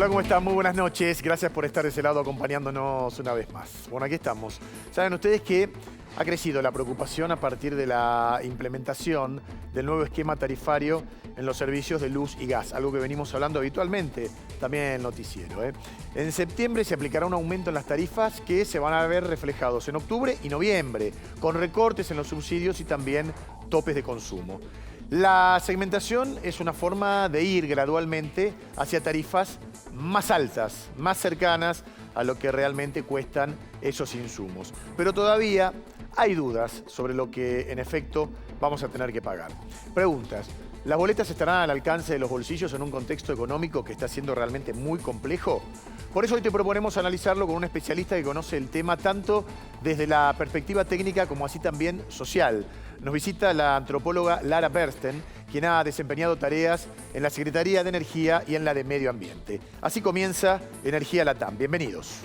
Hola, ¿cómo están? Muy buenas noches. Gracias por estar de ese lado acompañándonos una vez más. Bueno, aquí estamos. Saben ustedes que ha crecido la preocupación a partir de la implementación del nuevo esquema tarifario en los servicios de luz y gas, algo que venimos hablando habitualmente también en el noticiero. En septiembre se aplicará un aumento en las tarifas que se van a ver reflejados en octubre y noviembre, con recortes en los subsidios y también topes de consumo. La segmentación es una forma de ir gradualmente hacia tarifas más altas, más cercanas a lo que realmente cuestan esos insumos. Pero todavía hay dudas sobre lo que en efecto vamos a tener que pagar. Preguntas. ¿Las boletas estarán al alcance de los bolsillos en un contexto económico que está siendo realmente muy complejo? Por eso hoy te proponemos analizarlo con un especialista que conoce el tema tanto desde la perspectiva técnica como así también social. Nos visita la antropóloga Lara Bernstein, quien ha desempeñado tareas en la Secretaría de Energía y en la de Medio Ambiente. Así comienza Energía Latam. Bienvenidos.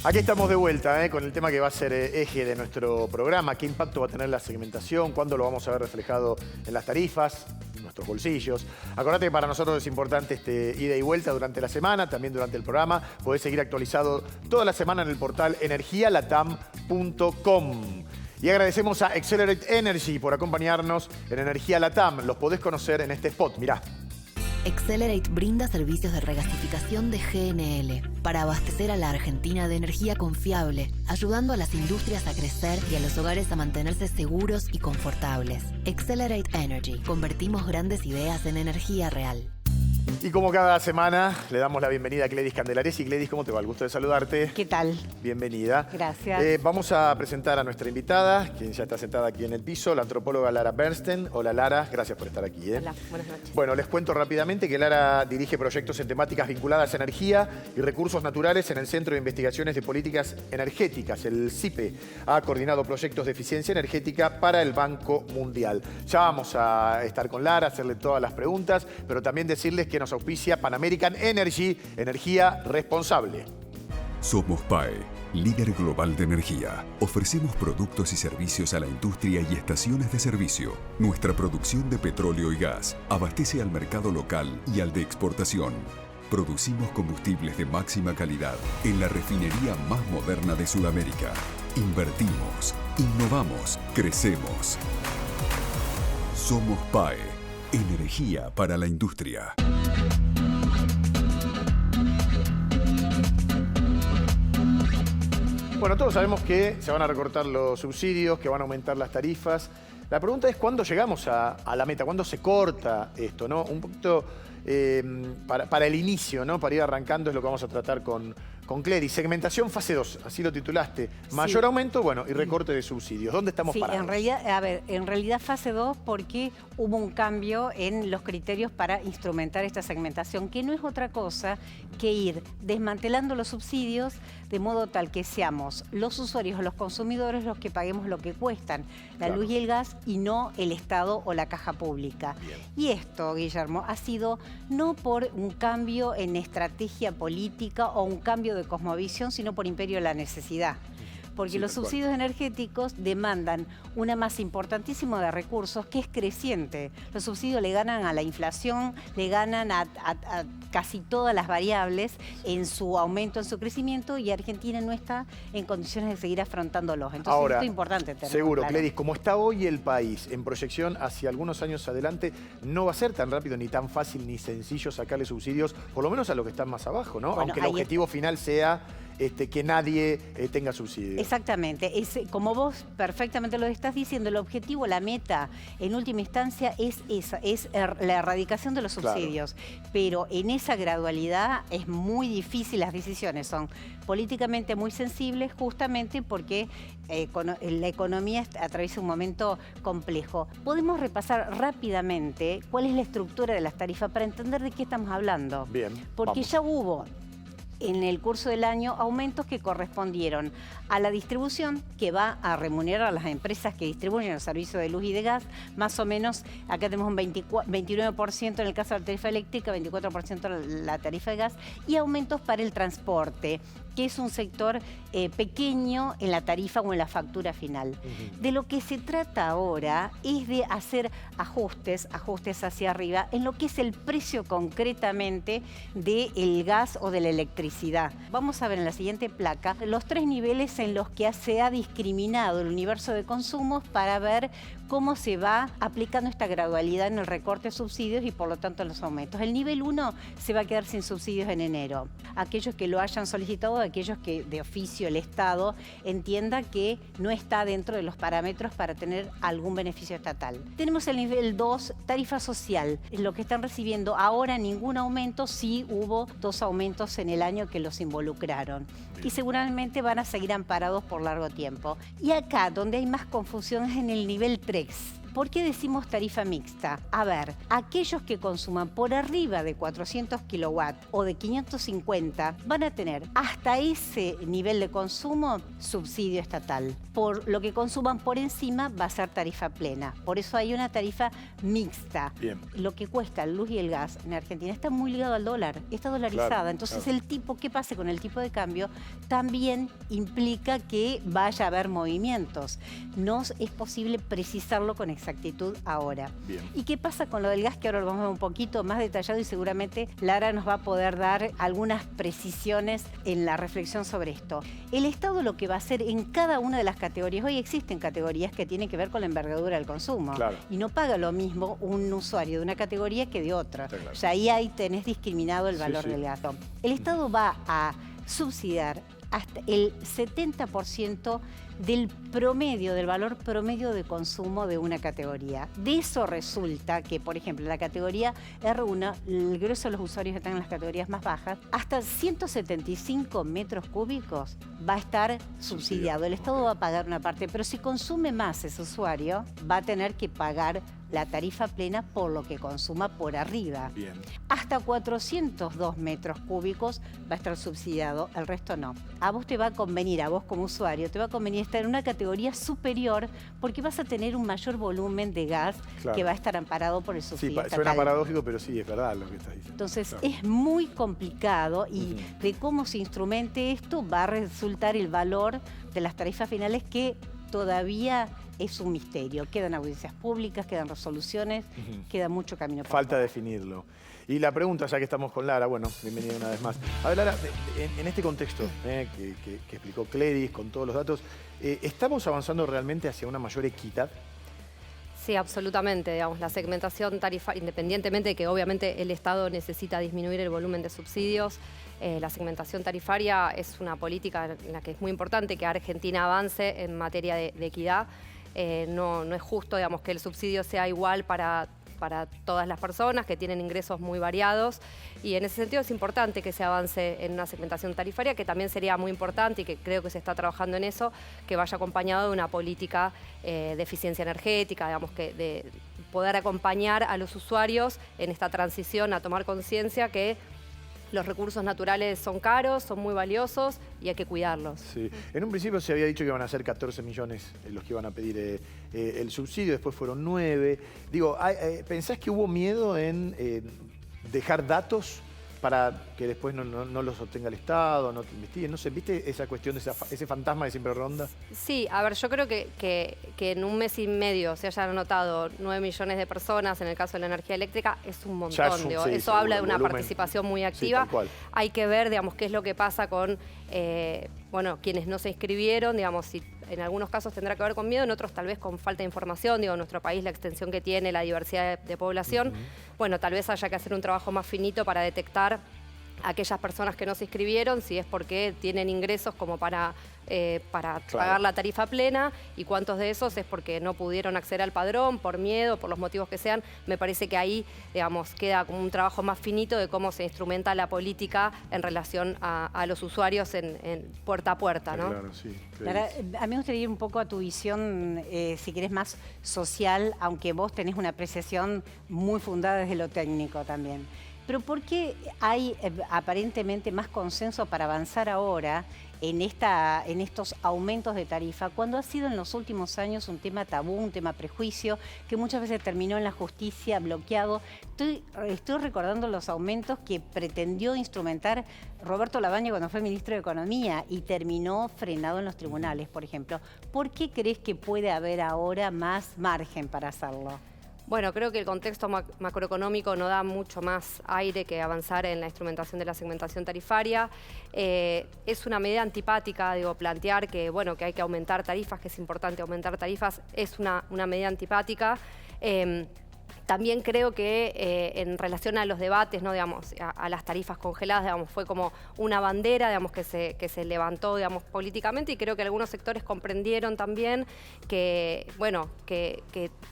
Aquí estamos de vuelta con el tema que va a ser eje de nuestro programa. ¿Qué impacto va a tener la segmentación? ¿Cuándo lo vamos a ver reflejado en las tarifas, en nuestros bolsillos? Acordate que para nosotros es importante ida y vuelta durante la semana, también durante el programa. Podés seguir actualizado toda la semana en el portal energialatam.com. Y agradecemos a Accelerate Energy por acompañarnos en Energía Latam. Los podés conocer en este spot, mirá. Accelerate brinda servicios de regasificación de GNL para abastecer a la Argentina de energía confiable, ayudando a las industrias a crecer y a los hogares a mantenerse seguros y confortables. Accelerate Energy. Convertimos grandes ideas en energía real. Y como cada semana, le damos la bienvenida a Gledys Candelares. Y Gledys, ¿cómo te va? El gusto de saludarte. ¿Qué tal? Bienvenida. Gracias. Vamos a presentar a nuestra invitada, quien ya está sentada aquí en el piso, la antropóloga Lara Bernstein. Hola Lara, gracias por estar aquí. Hola, buenas noches. Bueno, les cuento rápidamente que Lara dirige proyectos en temáticas vinculadas a energía y recursos naturales en el Centro de Investigaciones de Políticas Energéticas, el CIPE. Ha coordinado proyectos de eficiencia energética para el Banco Mundial. Ya vamos a estar con Lara, hacerle todas las preguntas, pero también decirles que nos auspicia Pan American Energy, energía responsable. Somos PAE, líder global de energía. Ofrecemos productos y servicios a la industria y estaciones de servicio. Nuestra producción de petróleo y gas abastece al mercado local y al de exportación. Producimos combustibles de máxima calidad en la refinería más moderna de Sudamérica. Invertimos, innovamos, crecemos. Somos PAE, energía para la industria. Bueno, todos sabemos que se van a recortar los subsidios, que van a aumentar las tarifas. La pregunta es cuándo llegamos a la meta, cuándo se corta esto, ¿no? Un poquito para el inicio, ¿no? Para ir arrancando es lo que vamos a tratar con Gledys. Segmentación fase 2, así lo titulaste. Mayor aumento, bueno, y recorte de subsidios. ¿Dónde estamos parados? En realidad fase 2 porque hubo un cambio en los criterios para instrumentar esta segmentación, que no es otra cosa que ir desmantelando los subsidios de modo tal que seamos los usuarios o los consumidores los que paguemos lo que cuestan, la luz y el gas, y no el Estado o la caja pública. Bien. Y esto, Guillermo, ha sido no por un cambio en estrategia política o un cambio de cosmovisión, sino por imperio de la necesidad. Porque los subsidios energéticos demandan una masa importantísima de recursos que es creciente. Los subsidios le ganan a la inflación, le ganan a casi todas las variables en su aumento, en su crecimiento, y Argentina no está en condiciones de seguir afrontándolos. Entonces ahora, esto es importante tenerlo seguro, claro. Gledys, como está hoy el país en proyección hacia algunos años adelante, no va a ser tan rápido ni tan fácil ni sencillo sacarle subsidios, por lo menos a los que están más abajo, ¿no? Bueno, aunque el objetivo final sea que nadie tenga subsidios. Exactamente. Como vos perfectamente lo estás diciendo, el objetivo, la meta, en última instancia, es esa, es la erradicación de los subsidios. Claro. Pero en esa gradualidad es muy difícil, las decisiones son políticamente muy sensibles, justamente porque la economía atraviesa un momento complejo. Podemos repasar rápidamente cuál es la estructura de las tarifas para entender de qué estamos hablando. Bien, porque vamos. ya hubo en el curso del año aumentos que correspondieron a la distribución, que va a remunerar a las empresas que distribuyen los servicios de luz y de gas, más o menos, acá tenemos un 29% en el caso de la tarifa eléctrica, 24% la tarifa de gas, y aumentos para el transporte, que es un sector pequeño en la tarifa o en la factura final. De lo que se trata ahora es de hacer ajustes hacia arriba en lo que es el precio concretamente del gas o de la electricidad. Vamos a ver en la siguiente placa los 3 niveles en los que se ha discriminado el universo de consumos para ver cómo se va aplicando esta gradualidad en el recorte de subsidios y por lo tanto en los aumentos. El nivel 1 se va a quedar sin subsidios en enero. Aquellos que lo hayan solicitado, aquellos que de oficio el Estado entienda que no está dentro de los parámetros para tener algún beneficio estatal. Tenemos el nivel 2, tarifa social. Lo que están recibiendo ahora ningún aumento, sí hubo 2 aumentos en el año que los involucraron. Y seguramente van a seguir amparados por largo tiempo. Y acá, donde hay más confusión, es en el nivel 3. ¿Por qué decimos tarifa mixta? A ver, aquellos que consuman por arriba de 400 kilowatts o de 550 van a tener hasta ese nivel de consumo subsidio estatal. Por lo que consuman por encima va a ser tarifa plena. Por eso hay una tarifa mixta. Bien. Lo que cuesta la luz y el gas en Argentina está muy ligado al dólar, está dolarizada. Claro, Entonces claro. el tipo, ¿qué pase con el tipo de cambio? También implica que vaya a haber movimientos. No es posible precisarlo con exactitud ahora. Bien. ¿Y qué pasa con lo del gas? Que ahora lo vamos a ver un poquito más detallado y seguramente Lara nos va a poder dar algunas precisiones en la reflexión sobre esto. El Estado lo que va a hacer en cada una de las categorías, hoy existen categorías que tienen que ver con la envergadura del consumo. Claro. Y no paga lo mismo un usuario de una categoría que de otra. Está claro. O sea, ahí tenés discriminado el Sí, valor sí. del gasto. El Estado va a subsidiar hasta el 70% del promedio, del valor promedio de consumo de una categoría. De eso resulta que, por ejemplo, la categoría R1, el grueso de los usuarios que están en las categorías más bajas, hasta 175 metros cúbicos va a estar subsidiado. El Estado va a pagar una parte, pero si consume más ese usuario, va a tener que pagar la tarifa plena por lo que consuma por arriba. Bien. Hasta 402 metros cúbicos va a estar subsidiado, el resto no. A vos te va a convenir, a vos como usuario, te va a convenir estar en una categoría superior porque vas a tener un mayor volumen de gas Claro. que va a estar amparado por el Sí, subsidio suena estatal. paradójico, pero sí, es verdad lo que estás diciendo. Entonces Claro. es muy complicado y de cómo se instrumente esto va a resultar el valor de las tarifas finales que todavía es un misterio. Quedan audiencias públicas, quedan resoluciones, queda mucho camino por Falta definirlo. Y la pregunta, ya que estamos con Lara, bueno, bienvenida una vez más. A ver, Lara, en este contexto que explicó Cledis, con todos los datos, ¿estamos avanzando realmente hacia una mayor equidad? Sí, absolutamente. Digamos, la segmentación tarifaria, independientemente de que obviamente el Estado necesita disminuir el volumen de subsidios, la segmentación tarifaria es una política en la que es muy importante que Argentina avance en materia de equidad. No es justo, digamos, que el subsidio sea igual para todas las personas que tienen ingresos muy variados y en ese sentido es importante que se avance en una segmentación tarifaria que también sería muy importante y que creo que se está trabajando en eso, que vaya acompañado de una política de eficiencia energética, digamos, que de poder acompañar a los usuarios en esta transición a tomar conciencia que los recursos naturales son caros, son muy valiosos y hay que cuidarlos. Sí. En un principio se había dicho que iban a ser 14 millones los que iban a pedir el subsidio, después fueron 9. Digo, ¿pensás que hubo miedo en dejar datos para que después no los obtenga el Estado, no te investiguen? No sé, ¿viste esa cuestión, ese fantasma que siempre ronda? Sí, a ver, yo creo que en un mes y medio se hayan anotado 9 millones de personas en el caso de la energía eléctrica, es un montón. Ya es un- Digo, sí, eso seguro, habla de una volumen. participación muy Sí, activa. tal cual. Hay que ver, digamos, qué es lo que pasa con bueno, quienes no se inscribieron, digamos, si en algunos casos tendrá que ver con miedo, en otros tal vez con falta de información, digo, en nuestro país la extensión que tiene, la diversidad de población, bueno, tal vez haya que hacer un trabajo más finito para detectar a aquellas personas que no se inscribieron, si es porque tienen ingresos como para pagar la tarifa plena y cuántos de esos es porque no pudieron acceder al padrón por miedo, por los motivos que sean. Me parece que ahí, digamos, queda como un trabajo más finito de cómo se instrumenta la política en relación a los usuarios en puerta a puerta, ¿no? Claro, sí. Lara, a mí me gustaría ir un poco a tu visión, si querés, más social, aunque vos tenés una apreciación muy fundada desde lo técnico también. Pero ¿por qué hay aparentemente más consenso para avanzar ahora en estos aumentos de tarifa, cuando ha sido en los últimos años un tema tabú, un tema prejuicio, que muchas veces terminó en la justicia bloqueado? Estoy recordando los aumentos que pretendió instrumentar Roberto Labaña cuando fue ministro de Economía y terminó frenado en los tribunales, por ejemplo. ¿Por qué crees que puede haber ahora más margen para hacerlo? Bueno, creo que el contexto macroeconómico no da mucho más aire que avanzar en la instrumentación de la segmentación tarifaria. Es una medida antipática, digo, plantear que, bueno, que hay que aumentar tarifas, que es importante aumentar tarifas, es una medida antipática. También creo que en relación a los debates, ¿no? Digamos, a las tarifas congeladas, digamos, fue como una bandera, digamos, que se levantó, digamos, políticamente, y creo que algunos sectores comprendieron también que, bueno, que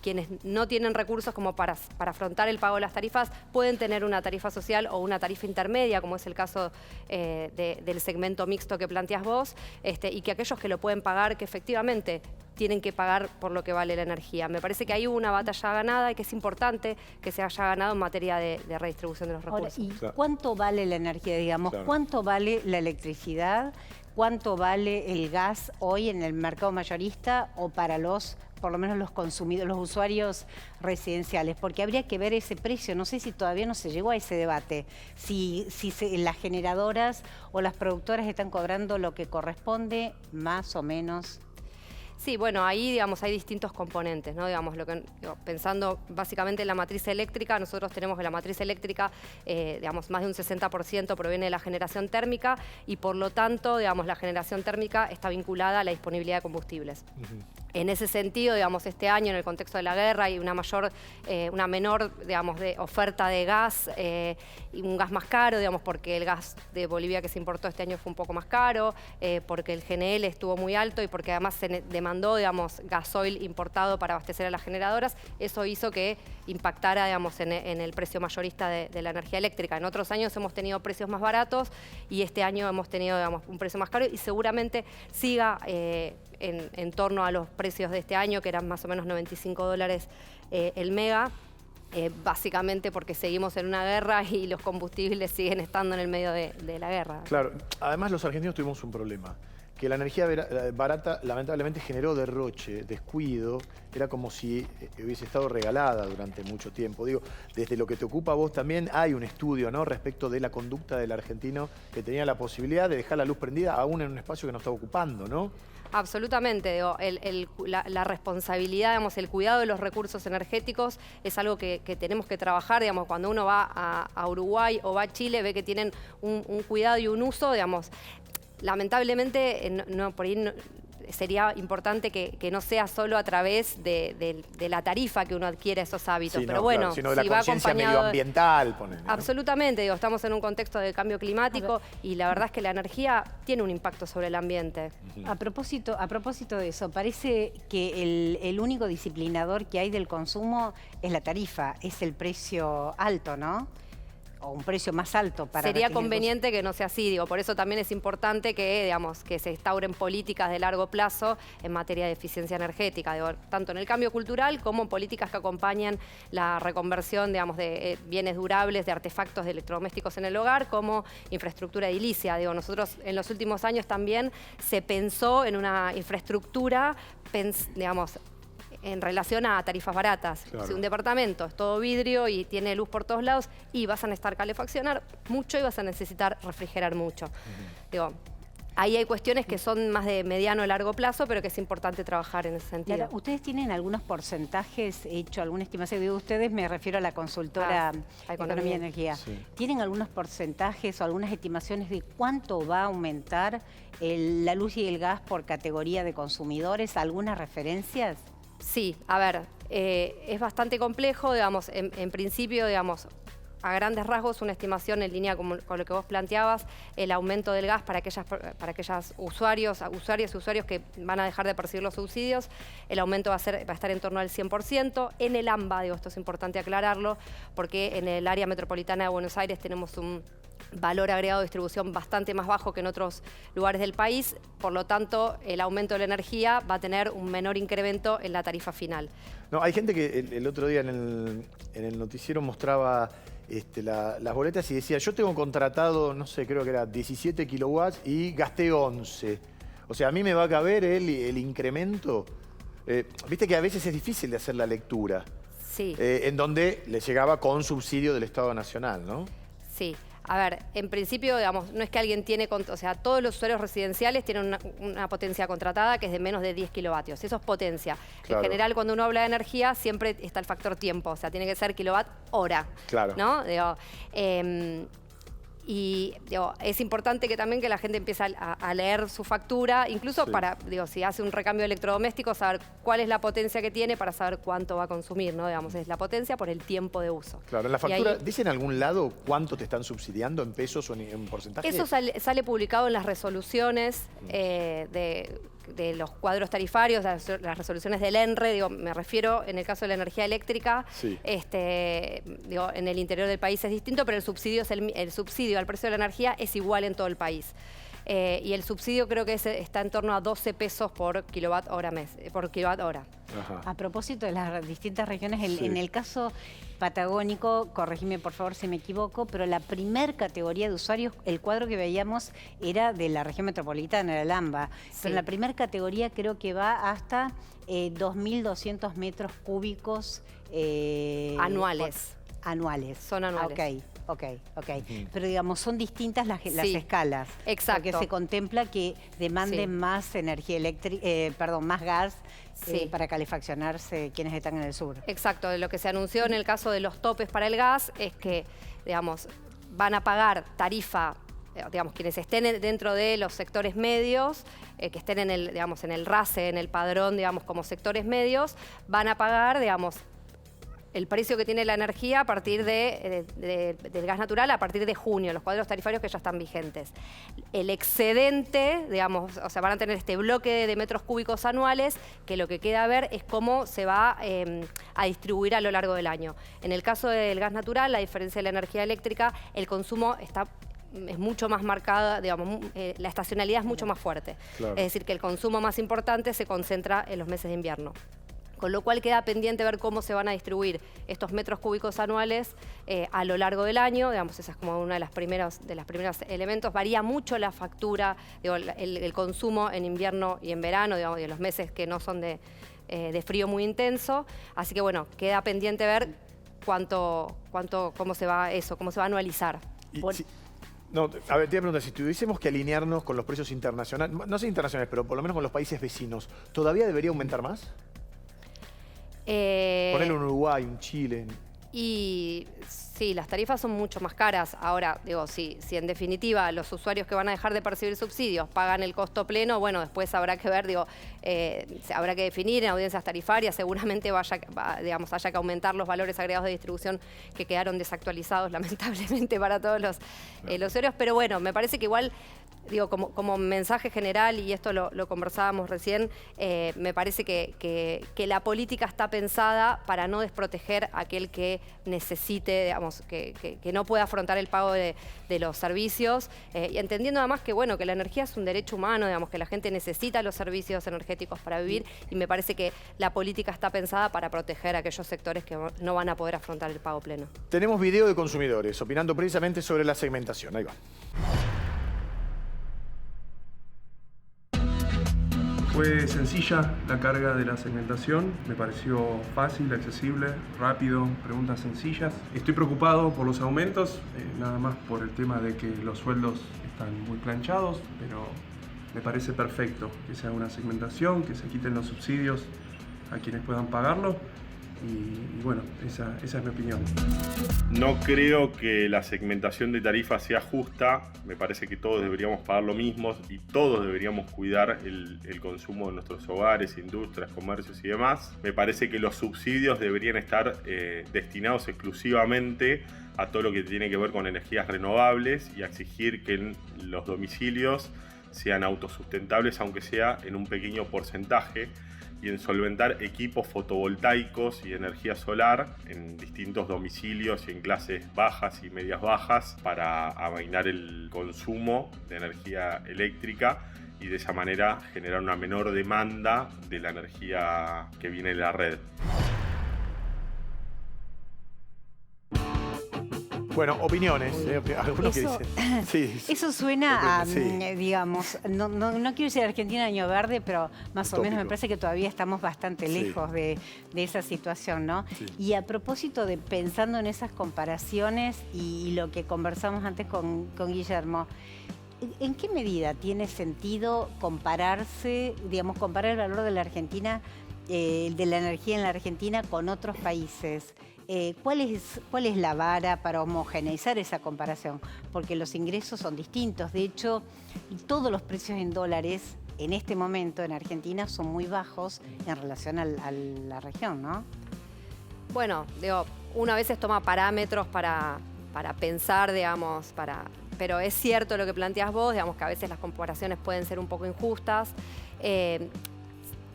quienes no tienen recursos como para afrontar el pago de las tarifas pueden tener una tarifa social o una tarifa intermedia, como es el caso del segmento mixto que planteas vos, y que aquellos que lo pueden pagar, que efectivamente tienen que pagar por lo que vale la energía. Me parece que hay una batalla ganada y que es importante que se haya ganado en materia de redistribución de los recursos. Ahora, ¿y cuánto vale la energía, digamos? Claro. ¿Cuánto vale la electricidad? ¿Cuánto vale el gas hoy en el mercado mayorista o para por lo menos los consumidores, los usuarios residenciales? Porque habría que ver ese precio. No sé si todavía no se llegó a ese debate. Si las generadoras o las productoras están cobrando lo que corresponde, más o menos. Sí, bueno, ahí, digamos, hay distintos componentes, ¿no? Digamos, pensando básicamente en la matriz eléctrica, nosotros tenemos que la matriz eléctrica, digamos, más de un 60% proviene de la generación térmica y por lo tanto, digamos, la generación térmica está vinculada a la disponibilidad de combustibles. En ese sentido, digamos, este año, en el contexto de la guerra, hay una menor, digamos, de oferta de gas y un gas más caro, digamos, porque el gas de Bolivia que se importó este año fue un poco más caro, porque el GNL estuvo muy alto y porque además se demandó, digamos, gasoil importado para abastecer a las generadoras. Eso hizo que impactara, digamos, en el precio mayorista de la energía eléctrica. En otros años hemos tenido precios más baratos y este año hemos tenido, digamos, un precio más caro y seguramente siga en torno a los precios de este año, que eran más o menos $95 el mega, básicamente porque seguimos en una guerra y los combustibles siguen estando en el medio de la guerra. Claro, además los argentinos tuvimos un problema, que la energía barata lamentablemente generó derroche, descuido, era como si hubiese estado regalada durante mucho tiempo. Digo, desde lo que te ocupa a vos también hay un estudio, ¿no?, respecto de la conducta del argentino que tenía la posibilidad de dejar la luz prendida aún en un espacio que no estaba ocupando, ¿no? Absolutamente, digo, la responsabilidad, digamos, el cuidado de los recursos energéticos es algo que tenemos que trabajar, digamos, cuando uno va a Uruguay o va a Chile ve que tienen un cuidado y un uso, digamos, lamentablemente por ahí sería importante que no sea solo a través de la tarifa que uno adquiere esos hábitos, sí, pero no, bueno, claro, sino de si la va conciencia acompañado medioambiental, ponele, ¿no? Absolutamente, digo, estamos en un contexto de cambio climático y la verdad es que la energía tiene un impacto sobre el ambiente. A propósito de eso, parece que el único disciplinador que hay del consumo es la tarifa, es el precio alto, ¿no? O un precio más alto para... Sería conveniente que no sea así, digo, por eso también es importante que, digamos, que se instauren políticas de largo plazo en materia de eficiencia energética, digo, tanto en el cambio cultural como políticas que acompañen la reconversión, digamos, de bienes durables, de artefactos de electrodomésticos en el hogar, como infraestructura edilicia. Digo, nosotros en los últimos años también se pensó en una infraestructura, digamos, en relación a tarifas baratas. Claro. Si un departamento es todo vidrio y tiene luz por todos lados y vas a necesitar calefaccionar mucho y vas a necesitar refrigerar mucho. Digo, ahí hay cuestiones que son más de mediano o largo plazo, pero que es importante trabajar en ese sentido. Claro, ¿ustedes tienen algunos porcentajes hecho, alguna estimación? Digo ustedes, me refiero a la consultora Economía y Energía. Sí. ¿Tienen algunos porcentajes o algunas estimaciones de cuánto va a aumentar la luz y el gas por categoría de consumidores? ¿Algunas referencias? Sí, a ver, es bastante complejo, digamos, en principio, digamos, a grandes rasgos, una estimación en línea con lo que vos planteabas, el aumento del gas para aquellas usuarias y usuarios que van a dejar de percibir los subsidios, el aumento va a estar en torno al 100%. En el AMBA, digo, esto es importante aclararlo, porque en el área metropolitana de Buenos Aires tenemos un valor agregado de distribución bastante más bajo que en otros lugares del país, por lo tanto el aumento de la energía va a tener un menor incremento en la tarifa final. No, hay gente que el otro día en el noticiero mostraba las boletas y decía, yo tengo contratado, no sé, creo que era 17 kilowatts y gasté 11. O sea, a mí me va a caber el incremento. Viste que a veces es difícil de hacer la lectura. Sí. En donde le llegaba con subsidio del Estado Nacional, ¿no? Sí. A ver, en principio, digamos, no es que alguien tiene, o sea, todos los usuarios residenciales tienen una potencia contratada que es de menos de 10 kilovatios. Eso es potencia. Claro. En general, cuando uno habla de energía, siempre está el factor tiempo, o sea, tiene que ser kilowatt hora. Claro. ¿No? Digo, y digo, es importante que también que la gente empiece a leer su factura, incluso Sí. para, digo, si hace un recambio electrodoméstico, saber cuál es la potencia que tiene para saber cuánto va a consumir, ¿no? Digamos, es la potencia por el tiempo de uso. Claro, en la Y factura, ahí- ¿dice en algún lado cuánto te están subsidiando en pesos o en porcentaje? Eso sale publicado en las resoluciones de los cuadros tarifarios, las resoluciones del ENRE, digo, me refiero en el caso de la energía eléctrica, Sí. digo, en el interior del país es distinto, pero el subsidio al precio de la energía es igual en todo el país. Y el subsidio creo que está en torno a 12 pesos por kilowatt hora. Ajá. A propósito de las distintas regiones, Sí. en el caso patagónico, corregime por favor si me equivoco, pero la primer categoría de usuarios, el cuadro que veíamos era de la región metropolitana, de la AMBA, Sí. pero la primera categoría creo que va hasta 2.200 metros cúbicos Anuales. anuales. Son anuales. Ok. Pero digamos, son distintas las Sí. escalas. Exacto. Porque se contempla que demanden Sí. más energía eléctrica, más gas Sí. para calefaccionarse quienes están en el sur. Exacto, de lo que se anunció en el caso de los topes para el gas es que, digamos, van a pagar tarifa, digamos, quienes estén dentro de los sectores medios, que estén en el, digamos, en el RACE, en el padrón, digamos, como sectores medios, van a pagar, digamos, el precio que tiene la energía a partir del gas natural a partir de junio, los cuadros tarifarios que ya están vigentes. El excedente, digamos, o sea, van a tener este bloque de metros cúbicos anuales que lo que queda a ver es cómo se va a distribuir a lo largo del año. En el caso del gas natural, a diferencia de la energía eléctrica, el consumo es mucho más marcada, digamos, la estacionalidad es mucho más fuerte. Claro. Es decir, que el consumo más importante se concentra en los meses de invierno. Con lo cual queda pendiente ver cómo se van a distribuir estos metros cúbicos anuales a lo largo del año. Digamos, esa es como una de las primeros elementos. Varía mucho la factura, digo, el consumo en invierno y en verano, digamos, de los meses que no son de frío muy intenso. Así que bueno, queda pendiente ver cómo se va a anualizar. Y no, a ver, te voy a preguntar, si tuviésemos que alinearnos con los precios internacionales, no sé internacionales, pero por lo menos con los países vecinos, ¿todavía debería aumentar más? Ponerle un Uruguay, un Chile. Y sí, las tarifas son mucho más caras. Ahora, digo, si en definitiva los usuarios que van a dejar de percibir subsidios pagan el costo pleno, bueno, después habrá que ver, digo, habrá que definir en audiencias tarifarias, seguramente digamos, haya que aumentar los valores agregados de distribución que quedaron desactualizados lamentablemente para todos los usuarios, pero bueno, me parece que igual, digo, como mensaje general, y esto lo conversábamos recién, me parece que la política está pensada para no desproteger a aquel que necesite, digamos, que no pueda afrontar el pago de los servicios, y entendiendo además que, bueno, que la energía es un derecho humano, digamos, que la gente necesita los servicios energéticos para vivir, y me parece que la política está pensada para proteger a aquellos sectores que no van a poder afrontar el pago pleno. Tenemos video de consumidores opinando precisamente sobre la segmentación. Ahí va. Fue sencilla la carga de la segmentación, me pareció fácil, accesible, rápido, preguntas sencillas. Estoy preocupado por los aumentos, nada más por el tema de que los sueldos están muy planchados, pero me parece perfecto que se haga una segmentación, que se quiten los subsidios a quienes puedan pagarlo. Y bueno, esa es mi opinión. No creo que la segmentación de tarifas sea justa. Me parece que todos deberíamos pagar lo mismo y todos deberíamos cuidar el consumo de nuestros hogares, industrias, comercios y demás. Me parece que los subsidios deberían estar destinados exclusivamente a todo lo que tiene que ver con energías renovables y a exigir que en los domicilios sean autosustentables, aunque sea en un pequeño porcentaje, y en solventar equipos fotovoltaicos y energía solar en distintos domicilios y en clases bajas y medias bajas para amainar el consumo de energía eléctrica y de esa manera generar una menor demanda de la energía que viene de la red. Bueno, opiniones. Algunos que Eso- dicen. Sí, sí. Eso suena a, Sí. digamos, no quiero decir Argentina año verde, pero más o menos me Utópico. parece que todavía estamos bastante Sí. lejos de esa situación, ¿no? Sí. Y a propósito de pensando en esas comparaciones y lo que conversamos antes con Guillermo, ¿en qué medida tiene sentido compararse, digamos, comparar el valor de la Argentina, de la energía en la Argentina con otros países? ¿Cuál es la vara para homogeneizar esa comparación? Porque los ingresos son distintos. De hecho, todos los precios en dólares en este momento en Argentina son muy bajos en relación a la región, ¿no? Bueno, digo, uno a veces toma parámetros para pensar, digamos, pero es cierto lo que planteas vos, digamos que a veces las comparaciones pueden ser un poco injustas.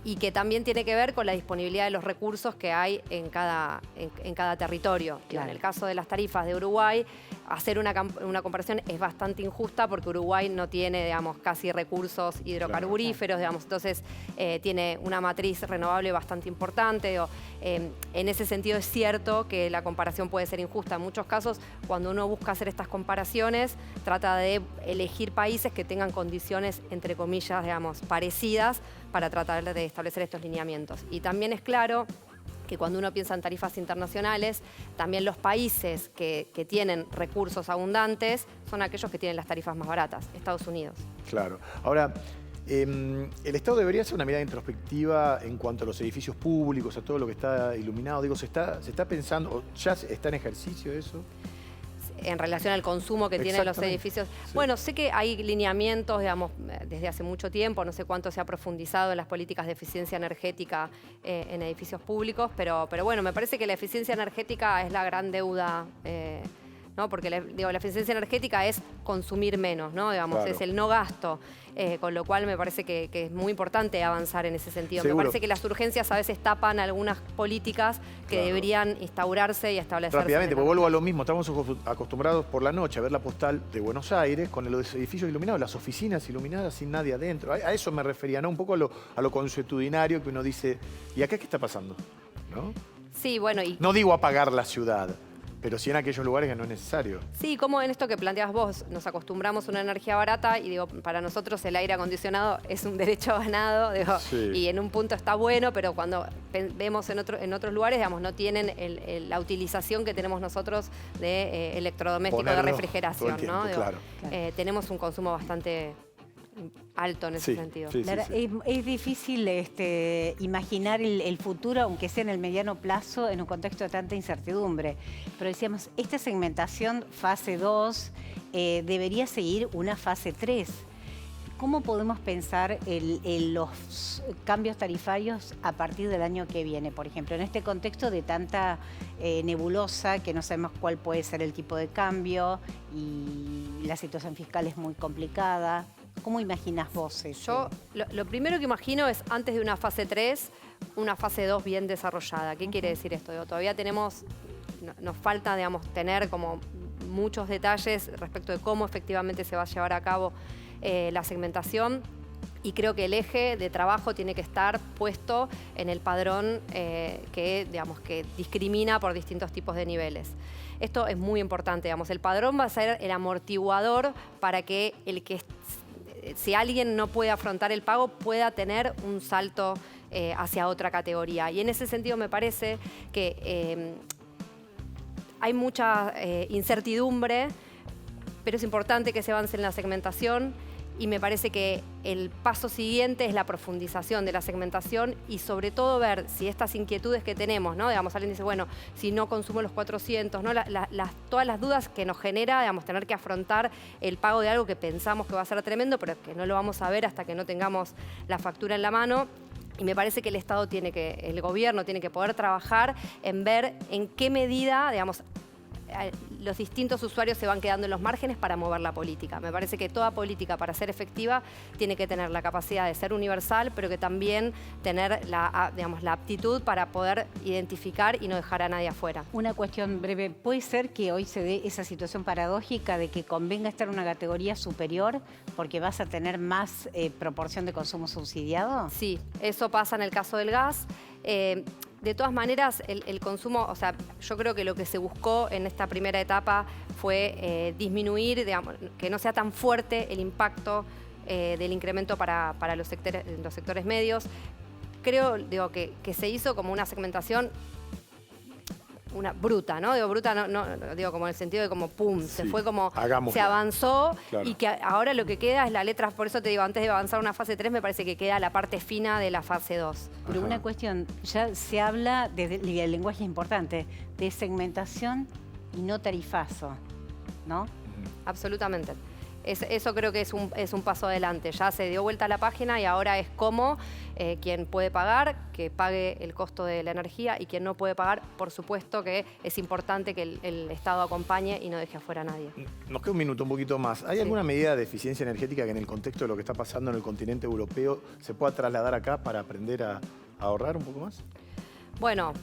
Y que también tiene que ver con la disponibilidad de los recursos que hay en cada territorio. Claro. En el caso de las tarifas de Uruguay, hacer una comparación es bastante injusta porque Uruguay no tiene, digamos, casi recursos hidrocarburíferos, digamos, entonces tiene una matriz renovable bastante importante. En ese sentido es cierto que la comparación puede ser injusta. En muchos casos, cuando uno busca hacer estas comparaciones, trata de elegir países que tengan condiciones, entre comillas, digamos, parecidas para tratar de establecer estos lineamientos. Y también es claro que cuando uno piensa en tarifas internacionales, también los países que tienen recursos abundantes son aquellos que tienen las tarifas más baratas, Estados Unidos. Claro. Ahora, el Estado debería hacer una mirada introspectiva en cuanto a los edificios públicos, a todo lo que está iluminado. Digo, ¿se está pensando, o ya está en ejercicio eso? En relación al consumo que tienen los Exactamente. edificios. Sí. Bueno, sé que hay lineamientos, digamos, desde hace mucho tiempo, no sé cuánto se ha profundizado en las políticas de eficiencia energética en edificios públicos, pero bueno, me parece que la eficiencia energética es la gran deuda, ¿no? Porque la eficiencia energética es consumir menos, ¿no? Digamos, Claro. es el no gasto. Con lo cual me parece que es muy importante avanzar en ese sentido. Seguro. Me parece que las urgencias a veces tapan algunas políticas que Claro. deberían instaurarse y establecerse. Rápidamente, en el pues vuelvo a lo mismo. Estamos acostumbrados por la noche a ver la postal de Buenos Aires con los edificios iluminados, las oficinas iluminadas sin nadie adentro. A eso me refería, ¿no? Un poco a lo consuetudinario que uno dice, ¿y acá qué está pasando? ¿No? Sí, bueno, y No digo apagar la ciudad, pero sí en aquellos lugares que no es necesario. sí, como en esto que planteas vos, nos acostumbramos a una energía barata y digo, para nosotros el aire acondicionado es un derecho ganado, digo, Sí. y en un punto está bueno, pero cuando vemos en otros lugares, digamos, no tienen la utilización que tenemos nosotros de electrodomésticos de Ponerlo refrigeración, todo el tiempo, ¿no? Digo, claro. tenemos un consumo bastante alto en ese Sí, sentido. sí, Claro, es difícil imaginar el futuro, aunque sea en el mediano plazo, en un contexto de tanta incertidumbre. Pero decíamos, esta segmentación fase 2 debería seguir una fase 3. ¿Cómo podemos pensar en los cambios tarifarios a partir del año que viene? Por ejemplo, en este contexto de tanta nebulosa, que no sabemos cuál puede ser el tipo de cambio y la situación fiscal es muy complicada. ¿Cómo imaginas vos eso? Yo lo primero que imagino es antes de una fase 3, una fase 2 bien desarrollada. ¿Qué quiere decir esto? Digo, todavía nos falta, digamos, tener como muchos detalles respecto de cómo efectivamente se va a llevar a cabo la segmentación. Y creo que el eje de trabajo tiene que estar puesto en el padrón que discrimina por distintos tipos de niveles. Esto es muy importante, digamos. El padrón va a ser el amortiguador para que si alguien no puede afrontar el pago, pueda tener un salto hacia otra categoría. Y en ese sentido me parece que hay mucha incertidumbre, pero es importante que se avance en la segmentación. Y me parece que el paso siguiente es la profundización de la segmentación y sobre todo ver si estas inquietudes que tenemos, ¿no? Digamos, alguien dice, bueno, si no consumo los 400, ¿no? Todas las dudas que nos genera, digamos, tener que afrontar el pago de algo que pensamos que va a ser tremendo, pero que no lo vamos a ver hasta que no tengamos la factura en la mano. Y me parece que el gobierno tiene que poder trabajar en ver en qué medida, digamos, los distintos usuarios se van quedando en los márgenes para mover la política. Me parece que toda política, para ser efectiva, tiene que tener la capacidad de ser universal, pero que también tener la aptitud para poder identificar y no dejar a nadie afuera. Una cuestión breve. ¿Puede ser que hoy se dé esa situación paradójica de que convenga estar en una categoría superior porque vas a tener más proporción de consumo subsidiado? Sí, eso pasa en el caso del gas. De todas maneras, el consumo, o sea, yo creo que lo que se buscó en esta primera etapa fue disminuir, digamos, que no sea tan fuerte el impacto del incremento para los sectores medios. Creo, digo, que se hizo como una segmentación bruta, ¿no? Digo, bruta, no, digo, como en el sentido de como pum, se fue como, se avanzó, claro. Y que ahora lo que queda es la letra, por eso te digo, antes de avanzar a una fase 3, me parece que queda la parte fina de la fase 2. Pero una cuestión, ya se habla, el lenguaje importante, de segmentación y no tarifazo, ¿no? Absolutamente. Eso creo que es un paso adelante. Ya se dio vuelta a la página y ahora es cómo quien puede pagar, que pague el costo de la energía, y quien no puede pagar, por supuesto que es importante que el Estado acompañe y no deje afuera a nadie. Nos queda un minuto, un poquito más. ¿Hay alguna medida de eficiencia energética que en el contexto de lo que está pasando en el continente europeo se pueda trasladar acá para aprender a ahorrar un poco más? Bueno,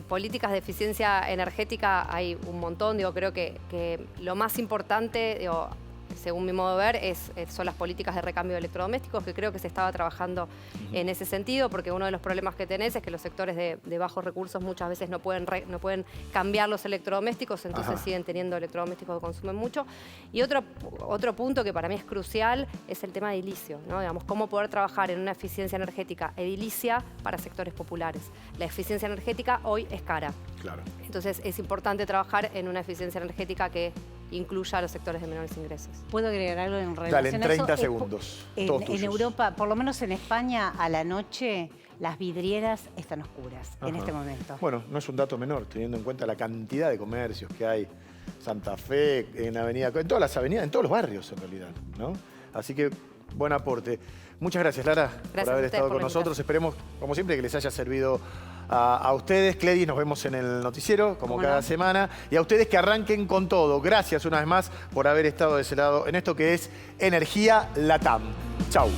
políticas de eficiencia energética hay un montón. Digo, creo que lo más importante, digo, según mi modo de ver, son las políticas de recambio de electrodomésticos, que creo que se estaba trabajando en ese sentido, porque uno de los problemas que tenés es que los sectores de bajos recursos muchas veces no pueden cambiar los electrodomésticos, entonces siguen teniendo electrodomésticos que consumen mucho. Y otro punto que para mí es crucial es el tema de edilicio, ¿no? Digamos, cómo poder trabajar en una eficiencia energética edilicia para sectores populares. La eficiencia energética hoy es cara. Claro. Entonces es importante trabajar en una eficiencia energética que incluya a los sectores de menores ingresos. ¿Puedo agregar algo en relación a eso? Dale, en 30 a eso? segundos. En Europa, por lo menos en España, a la noche las vidrieras están oscuras en este momento. Bueno, no es un dato menor, teniendo en cuenta la cantidad de comercios que hay. Santa Fe, en Avenida, en todas las avenidas, en todos los barrios en realidad, ¿no? Así que buen aporte. Muchas gracias, Lara, por haber estado con nosotros. Esperemos, como siempre, que les haya servido a ustedes. Cledis, nos vemos en el noticiero, como cada semana. Y a ustedes que arranquen con todo. Gracias una vez más por haber estado de ese lado en esto que es Energía Latam. Chau.